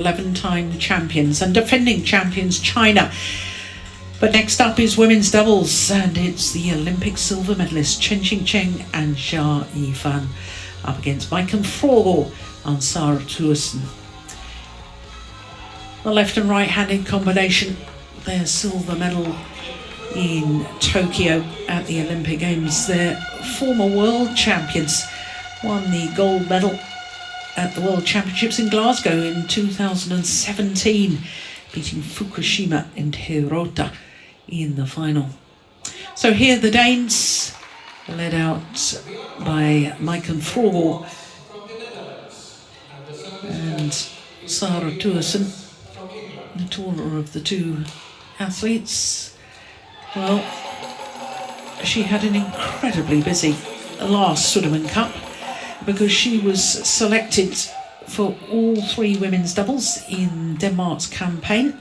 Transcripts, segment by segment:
11-time champions and defending champions China. But next up is women's doubles, and it's the Olympic silver medalists Chen and Jia Yifan up against Michael Fruergaard and Sarah Thygesen. The left and right-handed combination, their silver medal in Tokyo at the Olympic Games. Their former world champions won the gold medal at the World Championships in Glasgow in 2017, beating Fukushima and Hirota in the final. So here the Danes, led out by Michael Fruergaard and Sarah Thygesen, the taller of the two athletes. Well, she had an incredibly busy last Sudirman Cup because she was selected for all three women's doubles in Denmark's campaign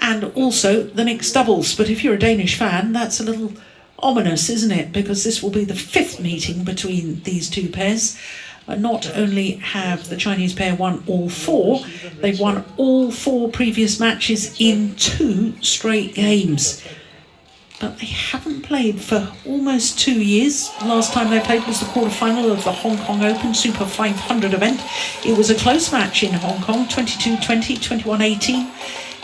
and also the mixed doubles. But if you're a Danish fan, that's a little ominous, isn't it? Because this will be the fifth meeting between these two pairs. Not only have the Chinese pair won all four, they've won all four previous matches in 2 straight games. But they haven't played for almost 2 years. Last time they played was the quarterfinal of the Hong Kong Open Super 500 event. It was a close match in Hong Kong, 22-20, 21-18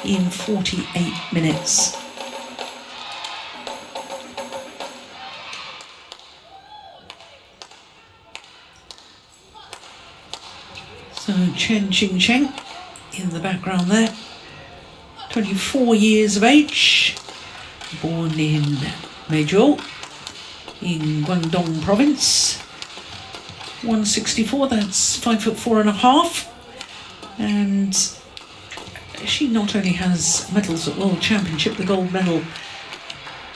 in 48 minutes. So Chen in the background there, 24 years of age. Born in Meizhou, in Guangdong province, 164, that's 5'4.5", and she not only has medals at World Championship, the gold medal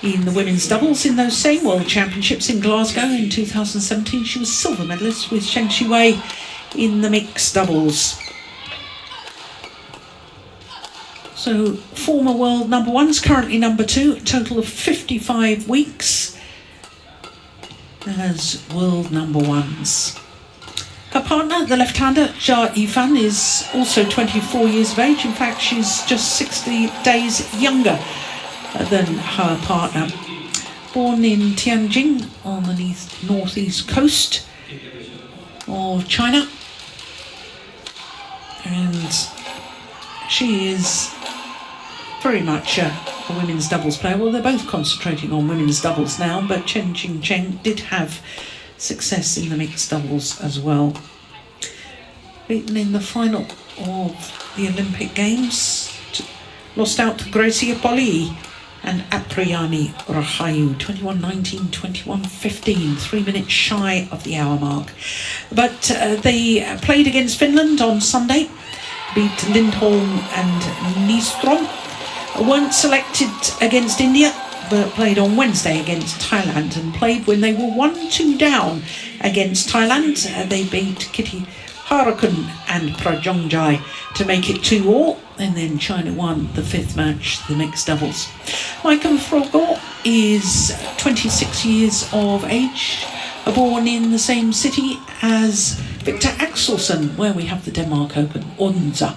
in the women's doubles in those same World Championships in Glasgow in 2017, she was silver medalist with Chen Shiwei in the mixed doubles. So, former world number ones, currently number 2, a total of 55 weeks as world number ones. Her partner, the left-hander, Jia Yifan, is also 24 years of age. In fact, she's just 60 days younger than her partner. Born in Tianjin on the northeast coast of China. And she is very much a women's doubles player. Well, they're both concentrating on women's doubles now, but Chen did have success in the mixed doubles as well. Beaten in the final of the Olympic Games, lost out to Gracia Poli and Apriyani Rahayu, 21-19, 21-15, 3 minutes shy of the hour mark. But they played against Finland on Sunday, beat Lindholm and Nystrom. Weren't selected against India, but played on Wednesday against Thailand and played when they were 1-2 down against Thailand. They beat Kitty Harakun and Prajongjai to make it 2-2, and then China won the 5th match, the mixed doubles. Michael Fruergaard is 26 years of age, born in the same city as Victor Axelsen, where we have the Denmark Open, Odense.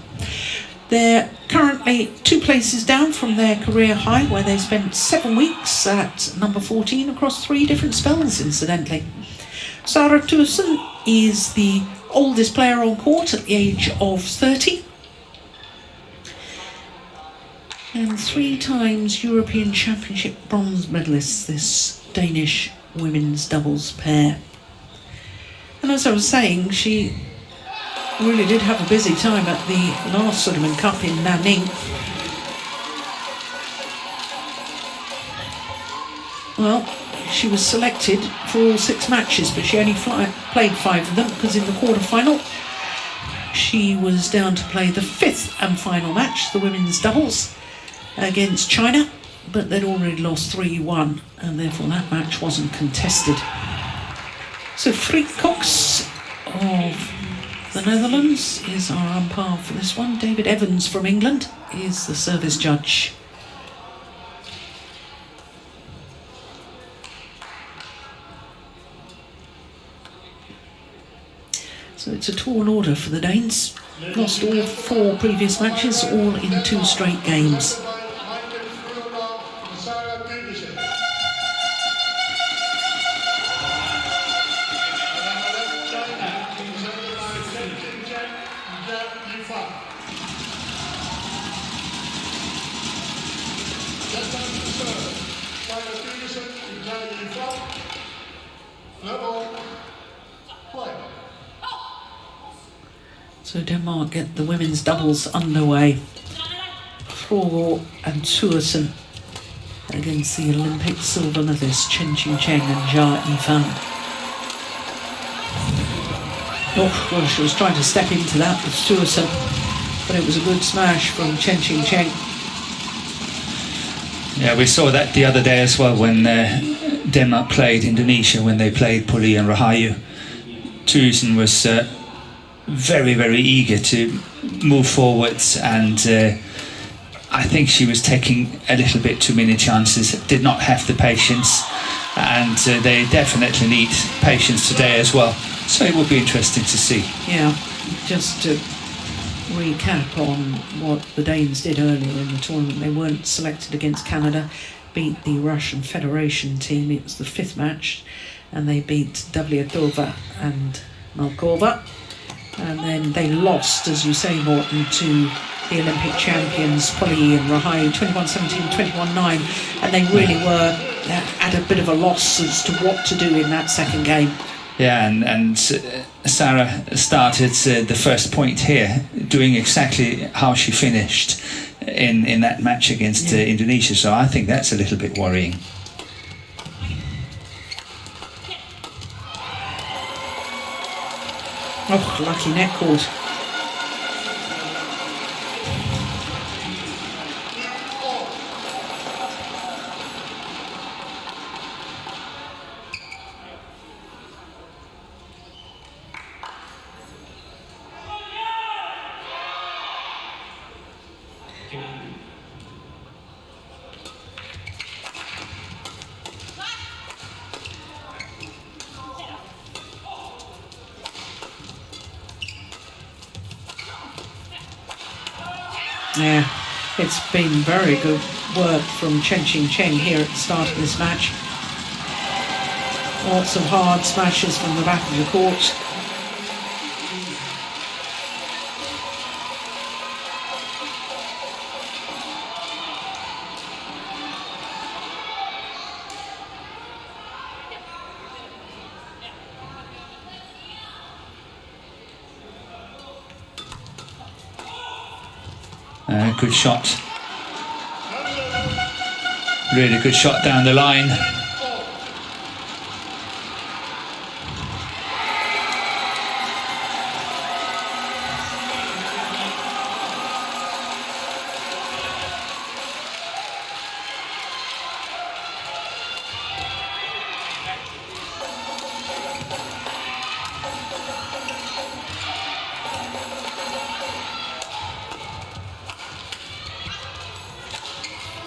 They're currently 2 places down from their career high, where they spent 7 weeks at number 14 across 3 different spells, incidentally. Sarah Thygesen is the oldest player on court at the age of 30. And 3 times European Championship bronze medalists, this Danish women's doubles pair. And as I was saying, she really did have a busy time at the last Sudirman Cup in Nanning. Well, she was selected for all 6 matches, but she only played 5 of them because in the quarterfinal she was down to play the 5th and final match, the women's doubles, against China, but they'd already lost 3-1 and therefore that match wasn't contested. So Fried Cox of the Netherlands is our umpire for this one. David Evans from England is the service judge. So it's a tall order for the Danes. lost all 4 previous matches, all in 2 straight games. So Denmark get the women's doubles underway. Fruergaard and Thygesen against the Olympic silver medalists Chen and Yifan. Oh, well, she was trying to step into that with Thygesen, but it was a good smash from Chen. Yeah, we saw that the other day as well when Denmark played Indonesia, when they played Puli and Rahayu. Thygesen was very, very eager to move forwards, and I think she was taking a little bit too many chances, did not have the patience, and they definitely need patience today as well. So it will be interesting to see. Yeah, just to recap on what the Danes did earlier in the tournament. They weren't selected against Canada, beat the Russian Federation team. It was the 5th match, and they beat Davlyatova and Malkova. And then they lost, as you say, Morton, to the Olympic champions, Puli and Rahayu, 21-17, 21-9. And they really were at a bit of a loss as to what to do in that second game. Yeah, and Sarah started the first point here, doing exactly how she finished in that match against Indonesia. So I think that's a little bit worrying. Oh, lucky net cord. Yeah, it's been very good work from Chen here at the start of this match. Lots of hard smashes from the back of the court. Good shot. Really good shot down the line.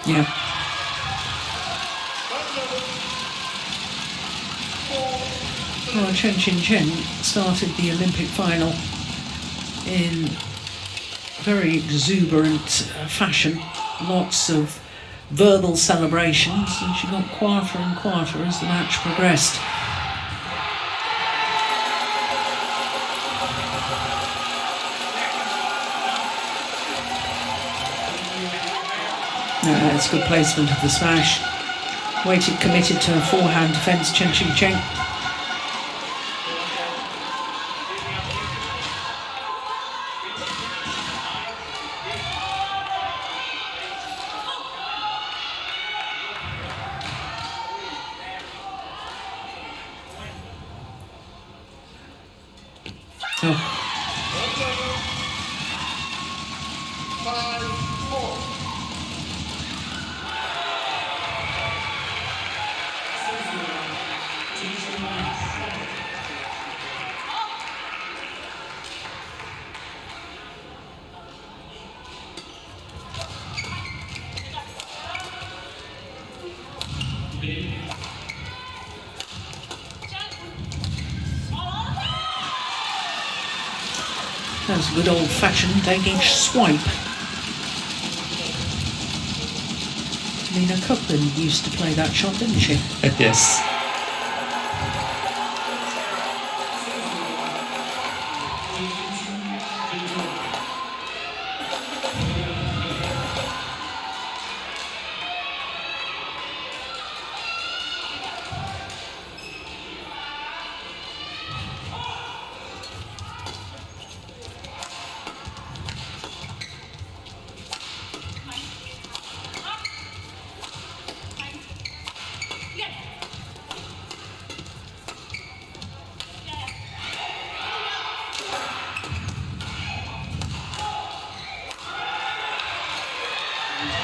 Yeah. Well, Chen started the Olympic final in very exuberant fashion. Lots of verbal celebrations, and she got quieter and quieter as the match progressed. It's good placement of the smash. Waited, committed to a forehand defence, Chen. Oh. was a good old-fashioned Danish swipe. Nina Copeland used to play that shot, didn't she? Yes.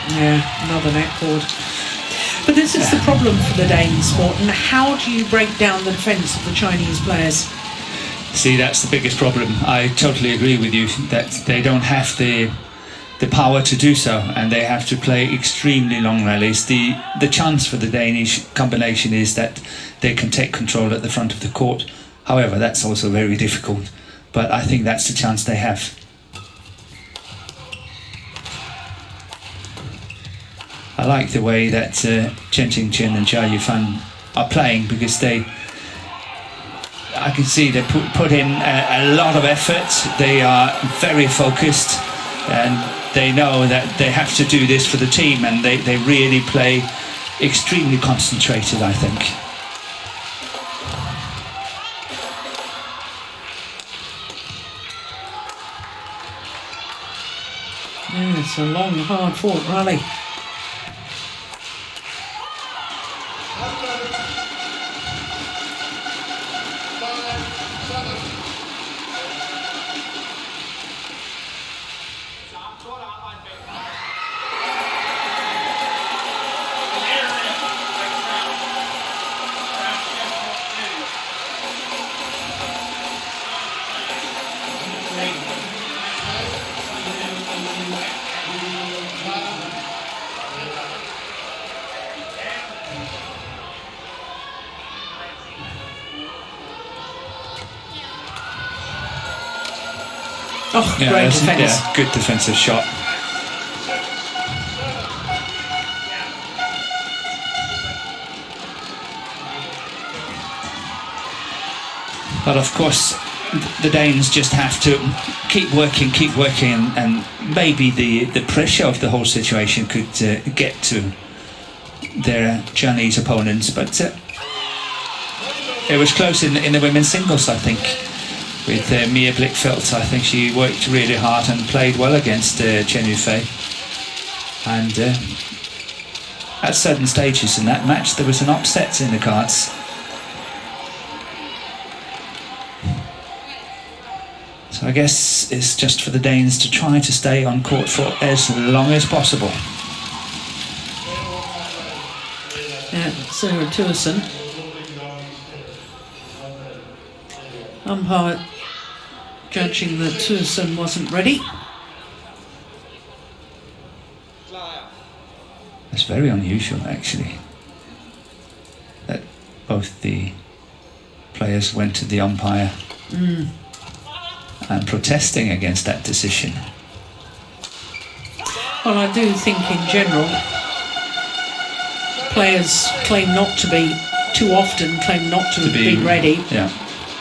Yeah, another net cord. But this is the problem for the Danes, Morten. How do you break down the defence of the Chinese players? See, that's the biggest problem. I totally agree with you that they don't have the power to do so, and they have to play extremely long rallies. The chance for the Danish combination is that they can take control at the front of the court. However, that's also very difficult. But I think that's the chance they have. I like the way that Chen and Jia Yifan are playing, because I can see they put in a lot of effort. They are very focused, and they know that they have to do this for the team, and they really play extremely concentrated, I think. Yeah, it's a long, hard-fought rally. Oh, yeah, great defence. Yeah, good defensive shot. But of course, the Danes just have to keep working, and maybe the pressure of the whole situation could get to their Chinese opponents. But it was close in the women's singles, I think. With Mia Blichfeldt, I think she worked really hard and played well against Chen Yufei. And at certain stages in that match, there was an upset in the cards. So I guess it's just for the Danes to try to stay on court for as long as possible. Yeah, Sarah Thygesen. Umpire judging that Thygesen wasn't ready. It's very unusual, actually, that both the players went to the umpire and protesting against that decision. Well, I do think in general, players claim not to be, too often claim not to have been ready. Yeah.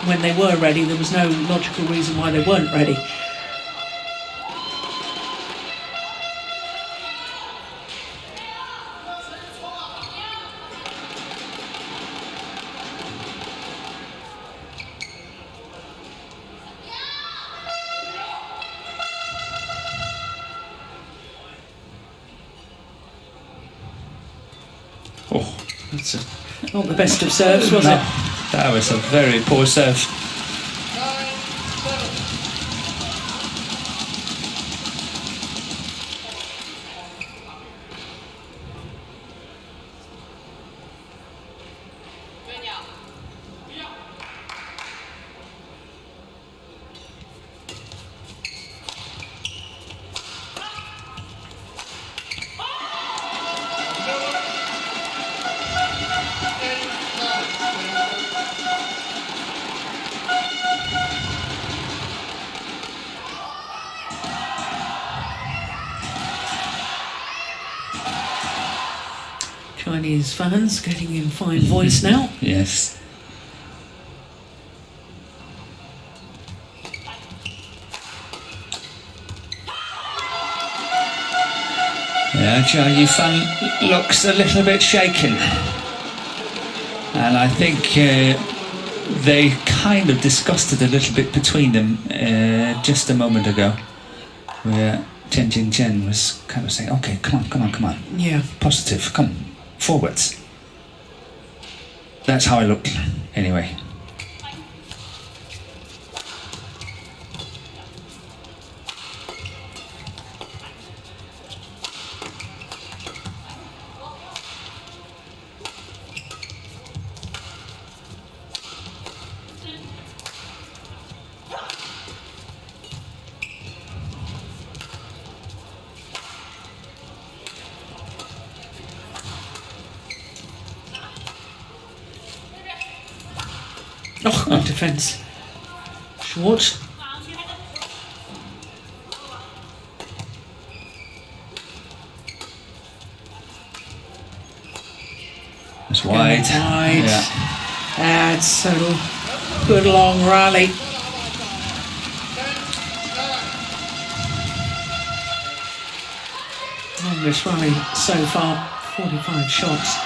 When they were ready, there was no logical reason why they weren't ready. Oh, that's not the best of serves, was it? That was a very poor serve. Chinese fans getting in fine voice now. Yes. Yeah, Jia Fan looks a little bit shaken. And I think they kind of discussed it a little bit between them just a moment ago, where Chen was kind of saying, okay, come on. Yeah. Positive, come, forwards. That's how I looked, anyway. Oh, good defence. Short. It's wide. Yeah. That's a good long rally. Longest rally so far, 45 shots.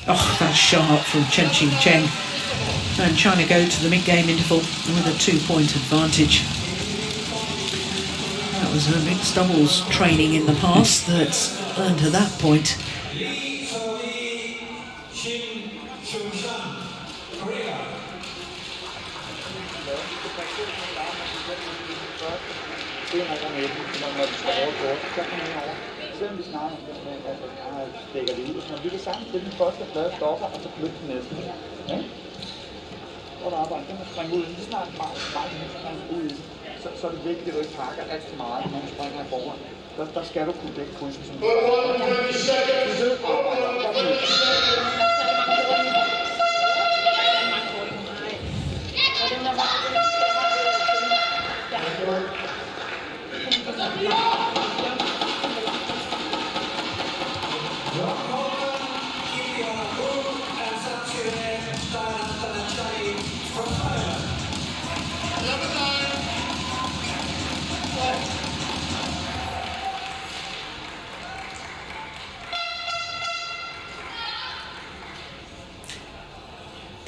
Oh, that's sharp from Chen. And trying to go to the mid-game interval with a 2-point advantage. That was her mixed doubles training in the past that's earned her that point. Selvom vi snakker om det med, at jeg dækker det ud, så vi kan sammen til den første flade stopper, og så flytte den næste. Ja? Godt arbejde, den kan springe ud, lige snart meget springer ud i så er det vigtigt, at du ikke pakker alt for meget, når du springer i forvejen. Der skal du kunne dække krydsen som du ved arbejde.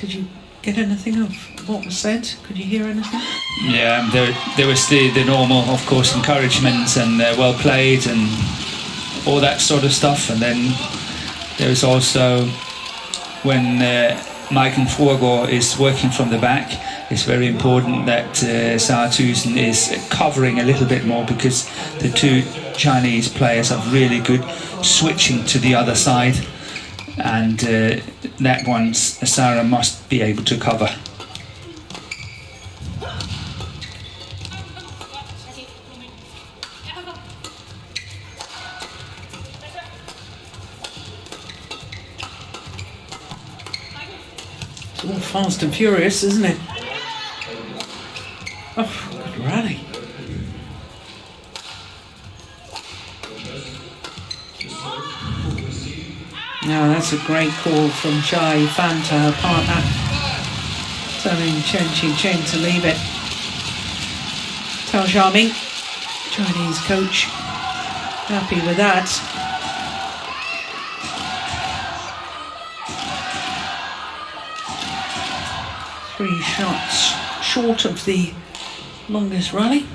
Did you get anything of what was said? Could you hear anything? Yeah, there was the normal, of course, encouragement and well played and all that sort of stuff. And then there was also when Michael Fruergaard is working from the back, it's very important that Thygesen is covering a little bit more, because the two Chinese players are really good switching to the other side. And that one Sarah must be able to cover. It's all fast and furious, isn't it? Oh, good rally. Now that's a great call from Jia Fan to her partner, telling Chen to leave it. Tao Xiaoming, Chinese coach, happy with that. Three shots short of the longest rally.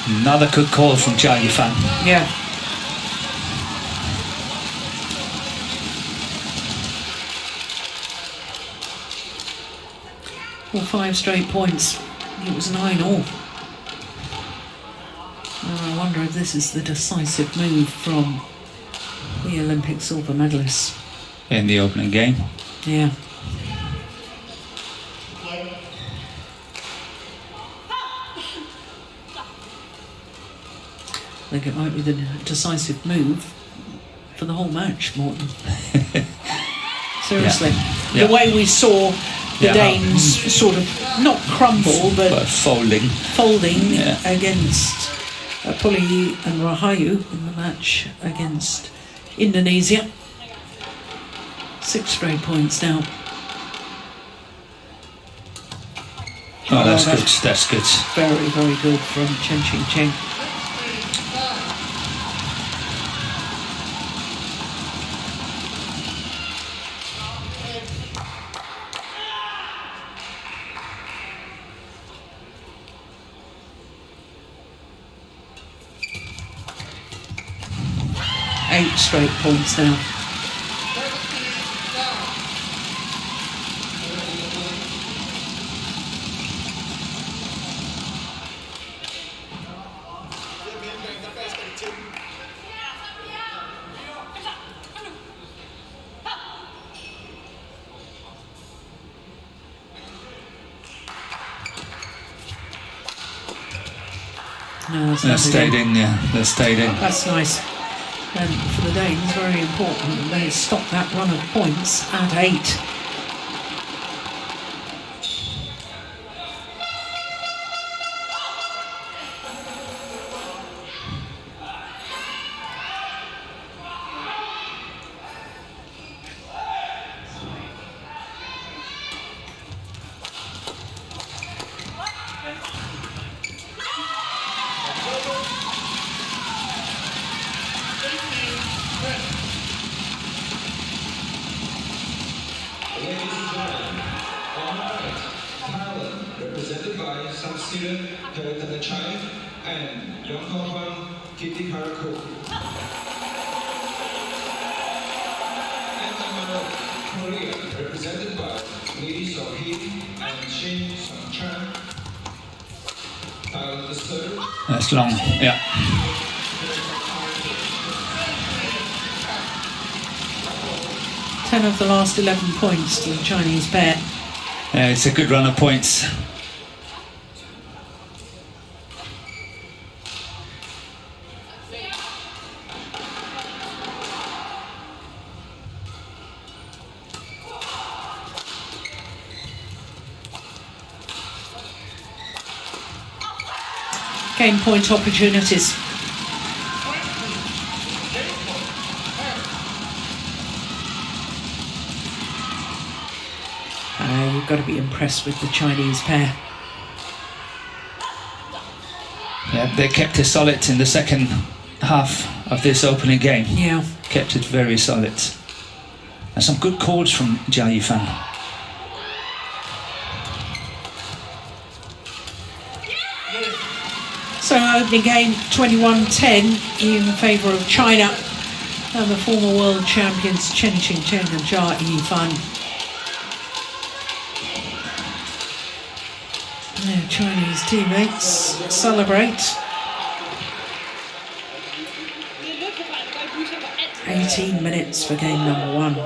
Another good call from Jia Fan. Yeah. or 5 straight points. It was 9-all. And I wonder if this is the decisive move from the Olympic silver medalists. In the opening game. Yeah. I think it might be the decisive move for the whole match, Morton. Seriously. Yeah. The way we saw the Danes sort of not crumble, but folding against Puli and Rahayu in the match against Indonesia. 6 straight points now. Oh, that's good. That's good. Very, very good from Chen. 8 straight points now. No, That stayed in, yeah. That stayed in. That's nice. And for the Danes, very important. They stopped that run of points at 8. Represented by some student Chen and Korea, represented by ladies of Hee and Shin Chan. The serve. That's long, yeah. Ten of the last 11 points to the Chinese pair. Yeah, it's a good run of points. Game point opportunities. You've got to be impressed with the Chinese pair. Yeah, they kept it solid in the second half of this opening game. Yeah. Kept it very solid. And some good calls from Jia Yifan. So opening game 21-10 in favour of China and the former world champions Chen and Jia Yifan. Their Chinese teammates celebrate. 18 minutes for game number 1.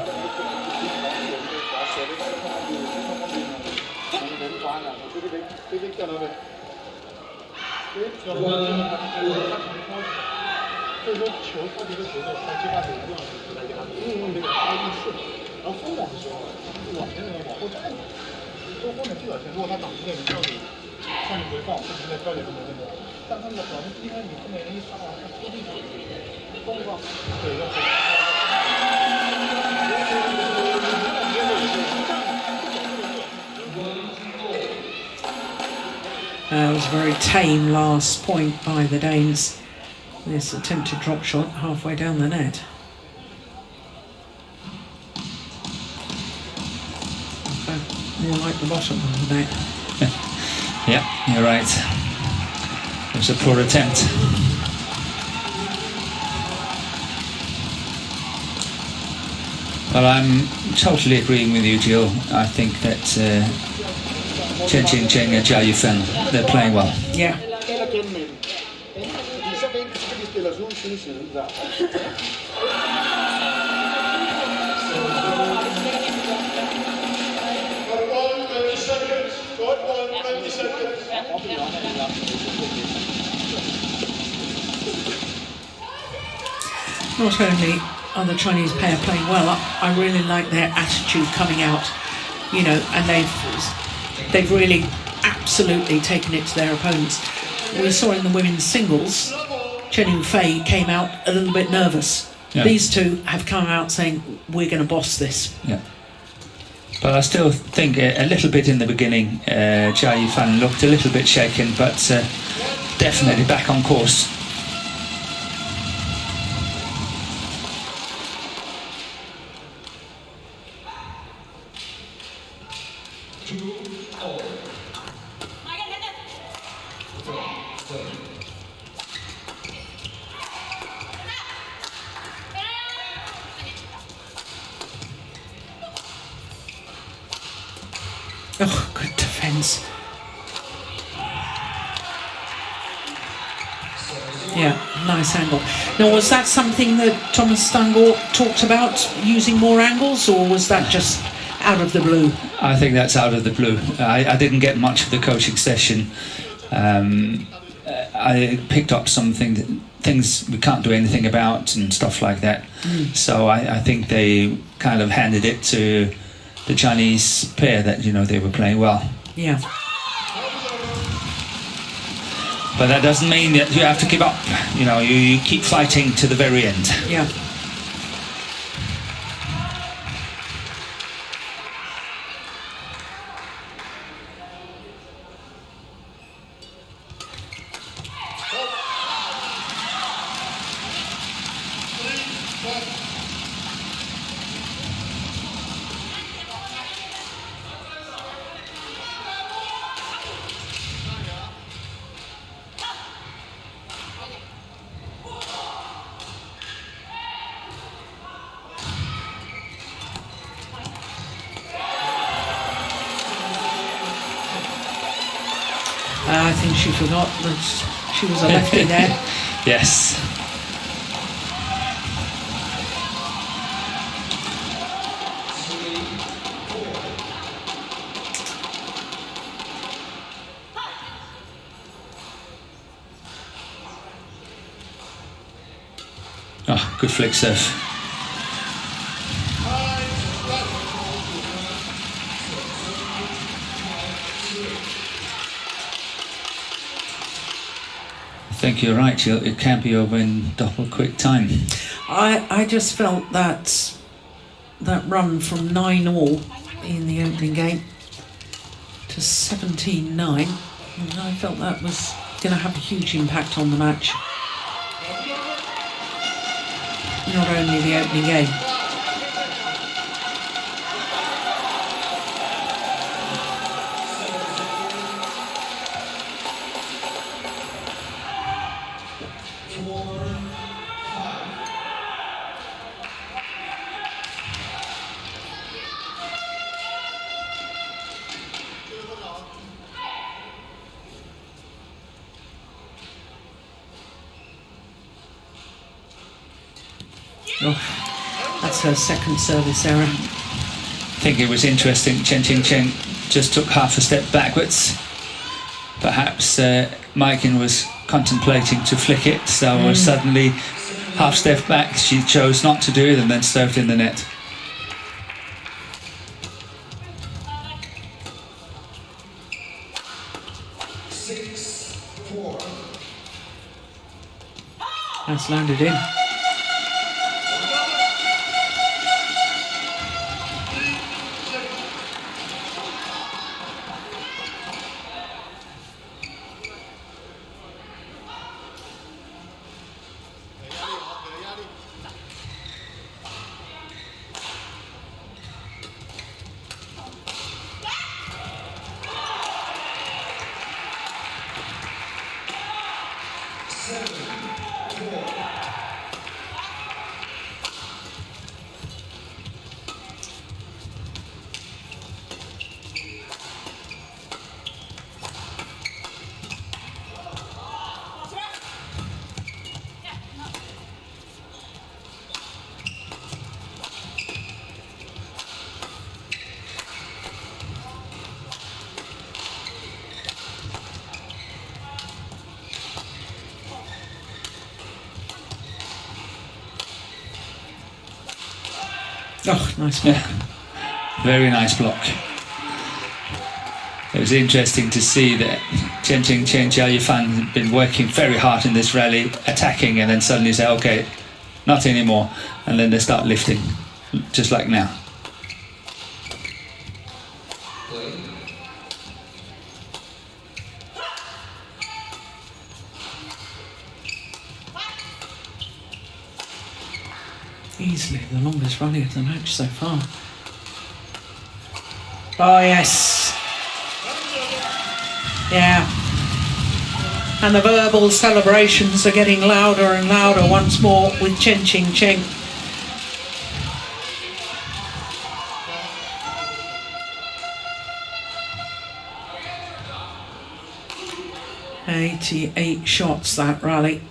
It was a very tame last point by the Danes. This attempted drop shot halfway down the net. More like the bottom of the net. Yeah, you're right. It was a poor attempt. Well, I'm totally agreeing with you, Jill. I think that Chen Qingqiang and Jia Yifan, they're playing well. Yeah. Eller gennem midten. Fordi så kan vi stille os ud side side. Der. Not only are the Chinese pair playing well, I really like their attitude coming out, you know, and they've really absolutely taken it to their opponents. We saw in the women's singles, Chen Yufei came out a little bit nervous. Yeah. These two have come out saying, we're going to boss this. Yeah. But I still think a little bit in the beginning, Jia Yifan looked a little bit shaken, but definitely back on course. Oh, good defence. Yeah, nice angle. Now, was that something that Thomas Stangegaard talked about, using more angles, or was that just out of the blue? I think that's out of the blue. I didn't get much of the coaching session. I picked up things we can't do anything about and stuff like that. So I think they kind of handed it to the Chinese pair that, you know, they were playing well. Yeah. But that doesn't mean that you have to give up. You know, you keep fighting to the very end. Yeah. I think she forgot that she was a lefty there. Yes. Oh, good flick serve. I think you're right, it can't be over in double quick time. I just felt that run from 9-all in the opening game to 17-9, and I felt that was going to have a huge impact on the match. Not only the opening game. Oh, that's her second service error. I think it was interesting, Chen Qingqiang just took half a step backwards. Perhaps Maiken was contemplating to flick it, so suddenly half step back, she chose not to do it and then served in the net. That's landed in. Oh, nice block. Yeah. Very nice block. It was interesting to see that Chen Jia Yifan had been working very hard in this rally, attacking, and then suddenly say, okay, not anymore. And then they start lifting, just like now. Easily the longest rally of the match so far. Oh yes. Yeah. And the verbal celebrations are getting louder and louder once more with Chen Qingchen. "88 shots that rally."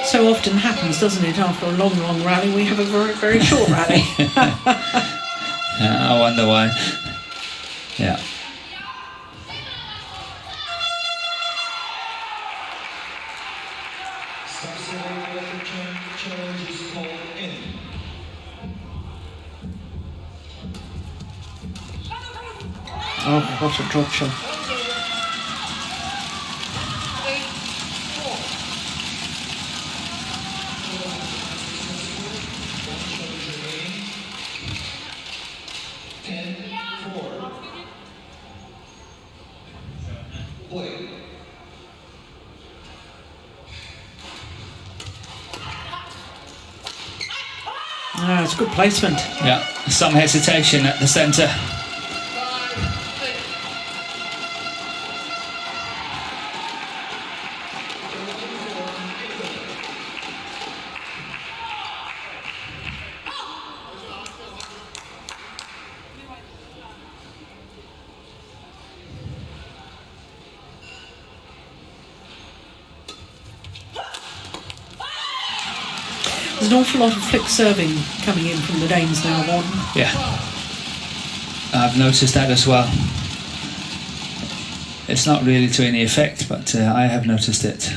So often happens, doesn't it? After a long rally, we have a very, very short rally. Yeah, I wonder why. Yeah. Challenge is called in. Oh, what a drop shot. It's good placement. Yeah, some hesitation at the centre. There's an awful lot of flick serving coming in from the Danes now, Warren. Yeah, I've noticed that as well. It's not really to any effect, but I have noticed it.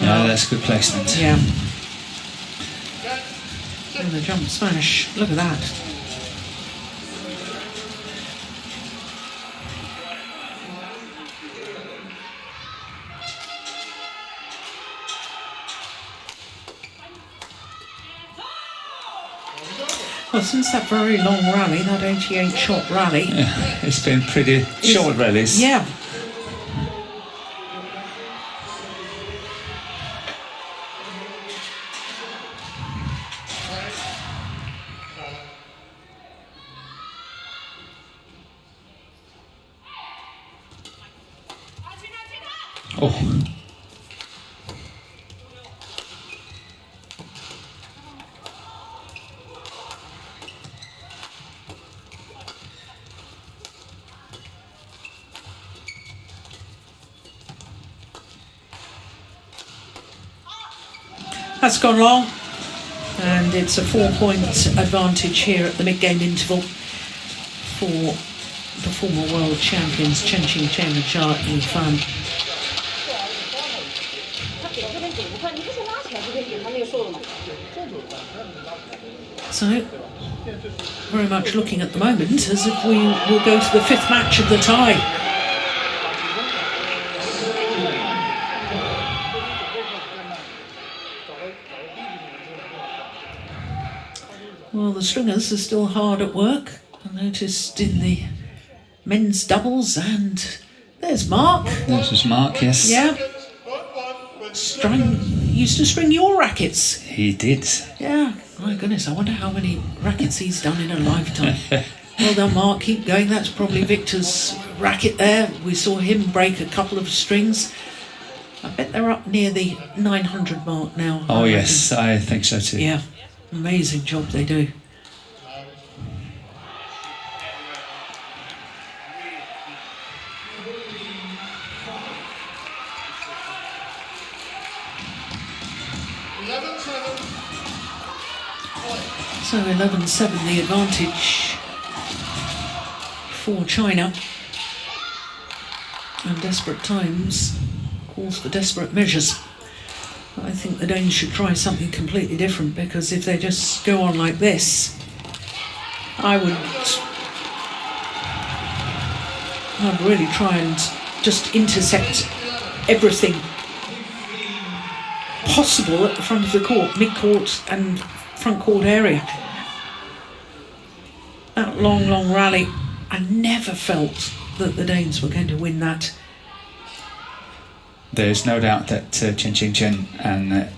Yeah, that's good placement. Yeah. And the jump smash. Look at that. Well, since that very long rally, that 88-shot rally... Yeah, it's been pretty short rallies. Yeah. Oh. That's gone long, and it's a 4-point advantage here at the mid-game interval for the former world champions Chen Qingchen and Jia Yifan. So, very much looking at the moment as if we will go to the 5th match of the tie. the stringers are still hard at work. I noticed in the men's doubles, and there's Mark. There's Mark, yes. Yeah. Used to string your rackets. He did. Yeah, my goodness, I wonder how many rackets he's done in a lifetime. Well done, Mark, keep going. That's probably Victor's racket there. We saw him break a couple of strings. I bet they're up near the 900 mark now. Oh, yes, I think so too. Yeah, amazing job they do. So 11-7 the advantage for China. And desperate times calls for desperate measures. I think the Danes should try something completely different, because if they just go on like this, I'd really try and just intercept everything possible at the front of the court, mid-court and front court area. That long rally, I never felt that the Danes were going to win that. There's no doubt that Chen and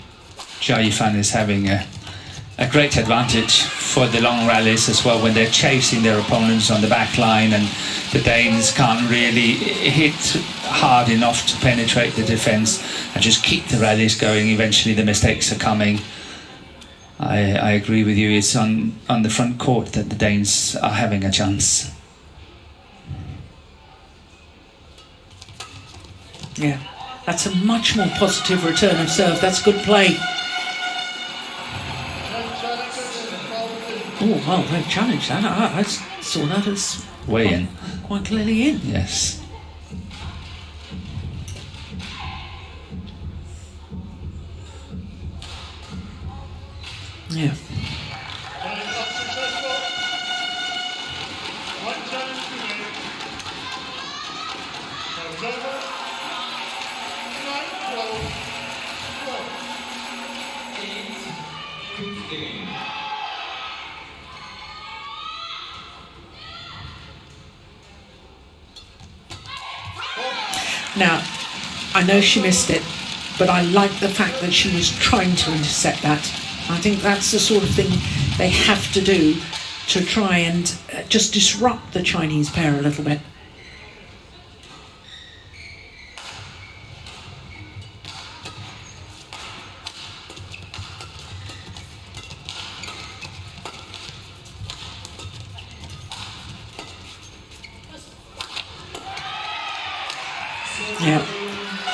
Jia Yifan is having a great advantage for the long rallies as well, when they're chasing their opponents on the back line and the Danes can't really hit hard enough to penetrate the defence and just keep the rallies going. Eventually the mistakes are coming. I agree with you, it's on the front court that the Danes are having a chance. Yeah, that's a much more positive return of serve. That's good play. Oh, well, they've challenged that. I saw that as way in. Quite clearly in. Yes. Yeah. Now, I know she missed it, but I like the fact that she was trying to intercept that. I think that's the sort of thing they have to do to try and just disrupt the Chinese pair a little bit. Yeah,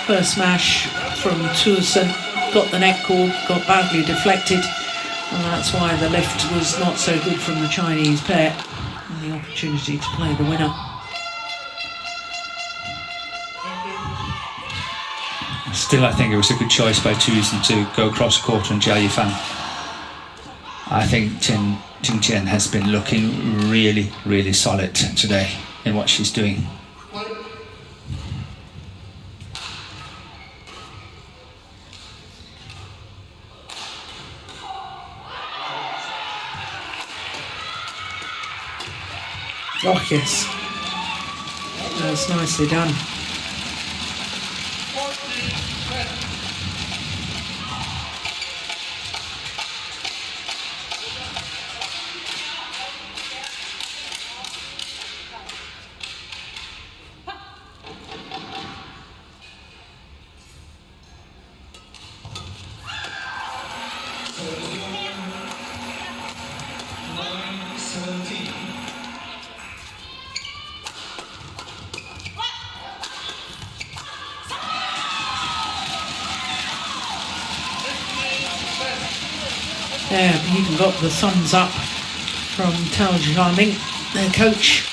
first smash from Thygesen, got the neck cord, got badly deflected, and that's why the lift was not so good from the Chinese pair, and the opportunity to play the winner. Still, I think it was a good choice by Thygesen to go cross court on Jia Yifan. I think Chen has been looking really, really solid today in what she's doing. Oh yes, that's nicely done. There, we even got the thumbs up from Tao Jiaming, their coach.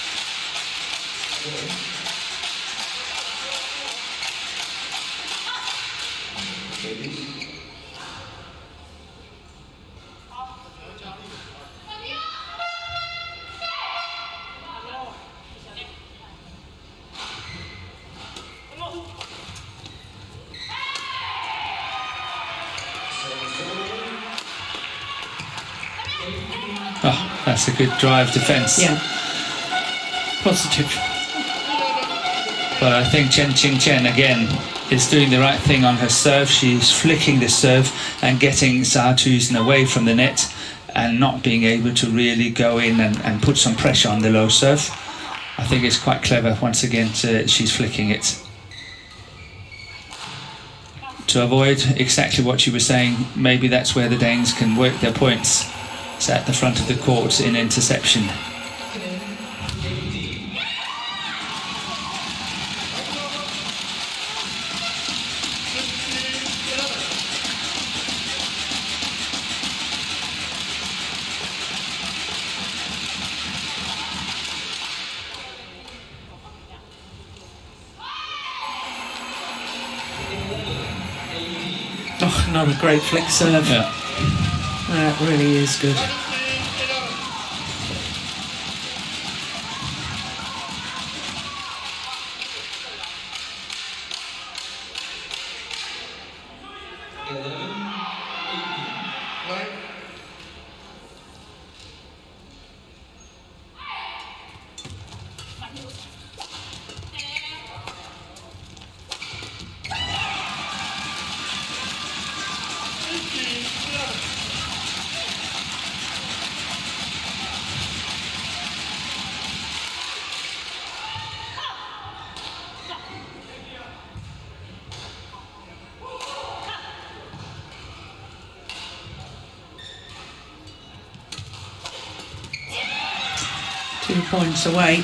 Oh, that's a good drive defence. Yeah. Positive. But I think Chen again is doing the right thing on her serve. She's flicking the serve and getting Thygesen away from the net and not being able to really go in and put some pressure on the low serve. I think it's quite clever once again she's flicking it. To avoid exactly what you were saying, maybe that's where the Danes can work their points. It's at the front of the court in interception. Oh, another great flick serve. Yeah. That really is good. Points away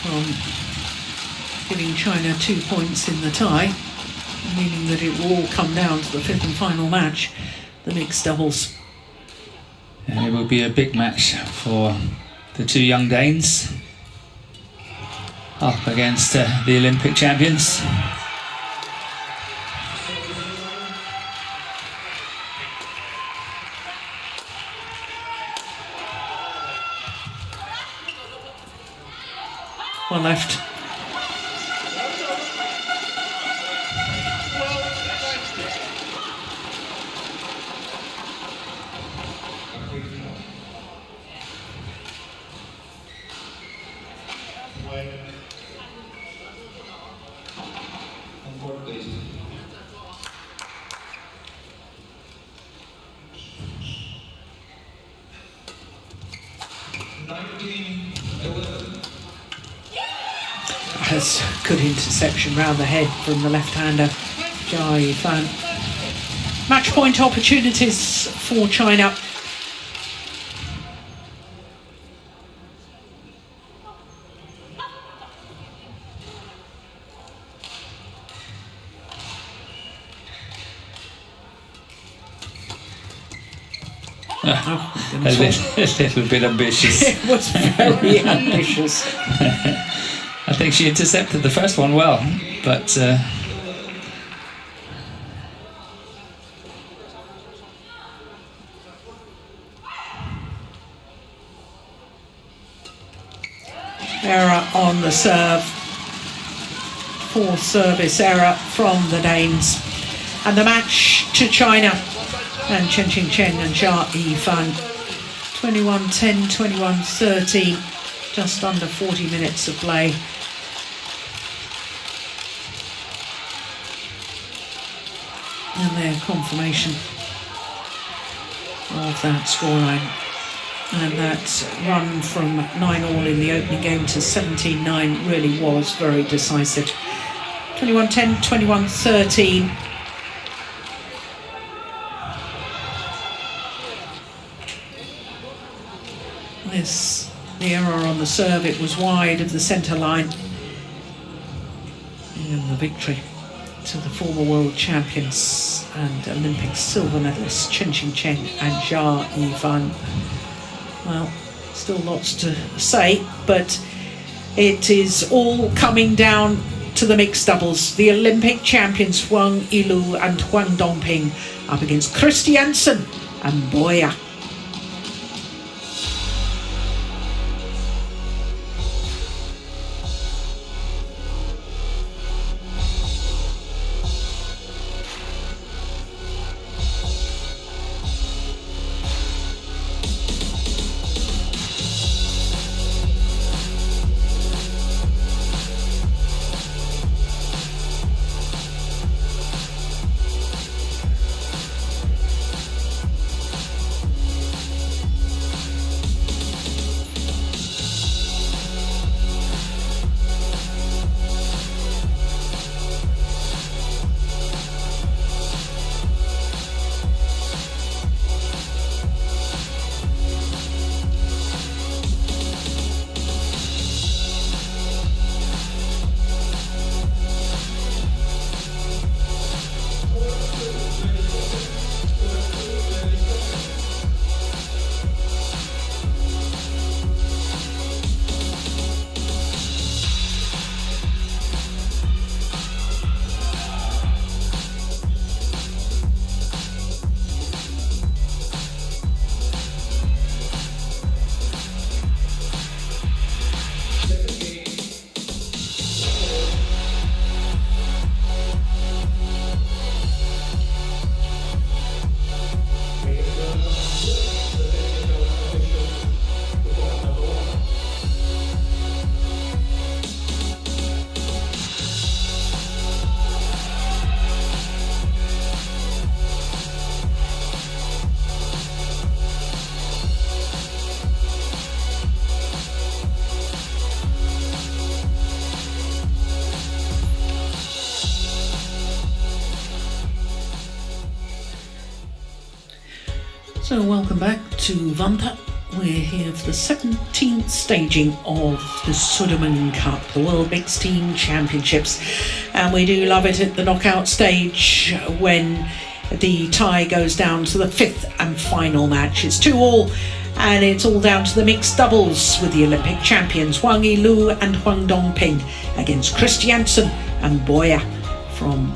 from giving China 2 points in the tie, meaning that it will all come down to the fifth and final match, the mixed doubles. And it will be a big match for the two young Danes up against the Olympic champions. One left. Has good interception round the head from the left-hander, Jia Yifan. Match point opportunities for China. A little bit ambitious. It was very ambitious. I think she intercepted the first one well, but error on the serve. Fourth service error from the Danes. And the match to China and Chen and Jia Yifan. 21-10, 21-13, just under 40 minutes of play. And their confirmation of that scoreline. And that run from 9-all in the opening game to 17-9 really was very decisive. 21-10, 21-13. This, the error on the serve, it was wide of the centre line. And the victory to the former world champions and Olympic silver medalists Chen and Jia Yifan. Well, still lots to say, but it is all coming down to the mixed doubles. The Olympic champions Wang Yilu and Huang Dongping up against Christiansen and Boya. So welcome back to Vampa. We're here for the 17th staging of the Sudirman Cup, the World Mixed Team Championships. And we do love it at the knockout stage when the tie goes down to the 5th and final match. It's 2-2, and it's all down to the mixed doubles with the Olympic champions Wang Yilu and Huang Dongping against Christiansen and Boya from